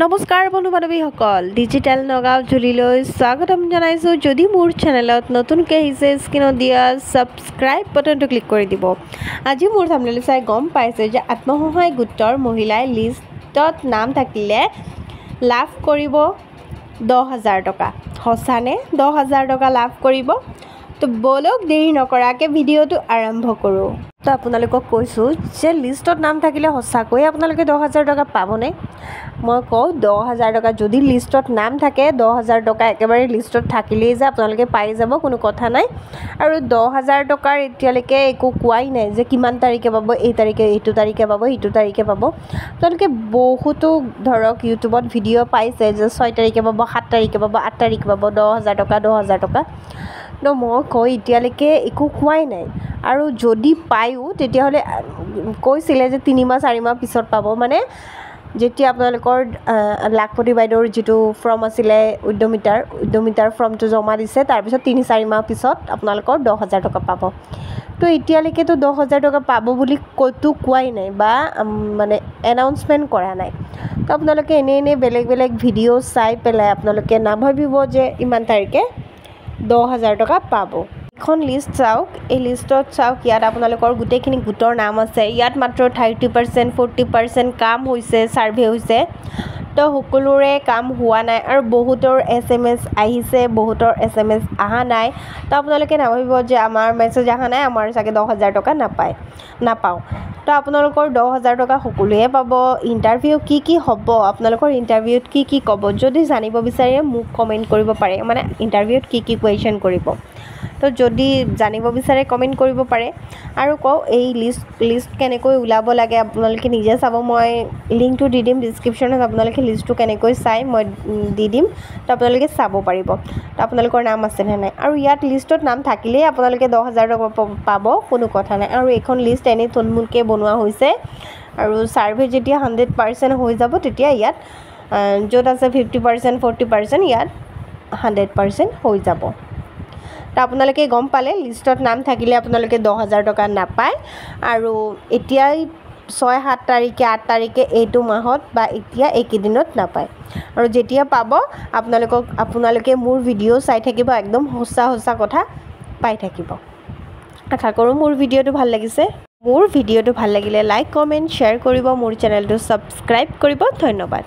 নমস্কাৰ বন্ধু বান্ধৱীসকল, ডিজিটেল নগাঁও জুলিলৈ স্বাগতম জনাইছোঁ। যদি মোৰ চেনেলত নতুনকৈ আহিছে, স্ক্ৰীনত দিয়া ছাবস্ক্ৰাইব বাটনটো ক্লিক কৰি দিব। আজি মোৰ থাম্বনেইল চাই গম পাইছে যে আত্মসহায়ক গোটৰ মহিলাই লিষ্টত নাম থাকিলে লাভ কৰিব 10,000 টকা। সঁচানে 10,000 টকা লাভ কৰিব? তো বলক দেৰি নকৰাকৈ ভিডিঅ'টো আৰম্ভ কৰোঁ। তো আপোনালোকক কৈছোঁ যে লিষ্টত নাম থাকিলে সঁচাকৈয়ে আপোনালোকে 10,000 টকা পাবনে? মই কওঁ 10,000 টকা যদি লিষ্টত নাম থাকে, 10,000 টকা একেবাৰে লিষ্টত থাকিলেই যে আপোনালোকে পাই যাব, কোনো কথা নাই। আৰু 10,000 টকাৰ এতিয়ালৈকে একো কোৱাই নাই যে কিমান তাৰিখে পাব, এই তাৰিখে এইটো তাৰিখে পাব, সিটো তাৰিখে পাব। আপোনালোকে বহুতো ধৰক ইউটিউবত ভিডিঅ' পাইছে যে 6 তাৰিখে পাব, 7 তাৰিখে পাব, 8 তাৰিখে পাব 10,000 টকা 10,000 টকা। তো মই কওঁ এতিয়ালৈকে একো কোৱাই নাই। আৰু যদি পায়ো তেতিয়াহ'লে কৈছিলে যে 3 মাহ 4 মাহ পিছত পাব, মানে যেতিয়া আপোনালোকৰ লাখপতি বাইদেউৰ যিটো ফৰ্ম আছিলে উদ্যমিতাৰ ফৰ্মটো জমা দিছে, তাৰপিছত 3-4 মাহ পিছত আপোনালোকৰ 10,000 টকা পাব। তো এতিয়ালৈকেতো 10,000 টকা পাব বুলি ক'তো কোৱাই নাই বা মানে এনাউন্সমেণ্ট কৰা নাই। তো আপোনালোকে এনেই বেলেগ বেলেগ ভিডিঅ' চাই পেলাই আপোনালোকে নাভাবিব যে ইমান তাৰিখে 10,000 টকা পাব। এখন লিষ্ট চাওক, এই লিষ্টত চাওক, ইয়াত আপোনালোকৰ গোটেইখিনি গোটৰ নাম আছে। ইয়াত মাত্ৰ 30% 40% কাম হৈছে, ছাৰ্ভে হৈছে। তো সকলোৰে কাম হোৱা নাই আৰু বহুতৰ SMS আহিছে, বহুতৰ SMS অহা নাই। তো আপোনালোকে নাভাবিব যে আমাৰ মেছেজ অহা নাই, আমাৰ চাগে 10,000 টকা নাপাওঁ। তো আপোনালোকৰ 10,000 টকা সকলোৱে পাব। ইণ্টাৰভিউ কি হ'ব, আপোনালোকৰ ইণ্টাৰভিউত কি ক'ব, যদি জানিব বিচাৰে মোক কমেণ্ট কৰিব পাৰে, মানে ইণ্টাৰভিউত কি কুৱেশ্যন কৰিব। তো যদি জানিব বিচাৰে কমেণ্ট কৰিব পাৰে। আৰু কওঁ এই লিষ্ট কেনেকৈ ওলাব লাগে আপোনালোকে নিজে চাব। মই লিংকটো দি দিম ডিছক্ৰিপশ্যনত, আপোনালোকে লিষ্টটো কেনেকৈ চাই মই দি দিম। তো আপোনালোকে চাব পাৰিব তো আপোনালোকৰ নাম আছেনে নাই। আৰু ইয়াত লিষ্টত নাম থাকিলেই আপোনালোকে 10,000 টকা পাব, কোনো কথা নাই। আৰু এইখন লিষ্ট এনেই থুলমূলকৈ বনোৱা হৈছে। আৰু ছাৰ্ভে যেতিয়া 100% হৈ যাব, তেতিয়া ইয়াত য'ত আছে 50% 40%, ইয়াত 100% হৈ যাব। তো আপোনালোকে গম পালে লিষ্টত নাম থাকিলে আপোনালোকে 10,000 টকা নাপায়। আৰু এতিয়াই 6-7 তাৰিখে 8 তাৰিখে এইটো মাহত বা এতিয়া এইকেইদিনত নাপায়। আৰু যেতিয়া পাব আপোনালোকে মোৰ ভিডিঅ' চাই থাকিব, একদম সঁচা কথা পাই থাকিব। আশা কৰোঁ মোৰ ভিডিঅ'টো ভাল লাগিছে। মোৰ ভিডিঅ'টো ভাল লাগিলে লাইক কমেণ্ট শ্বেয়াৰ কৰিব, মোৰ চেনেলটো ছাবস্ক্ৰাইব কৰিব। ধন্যবাদ।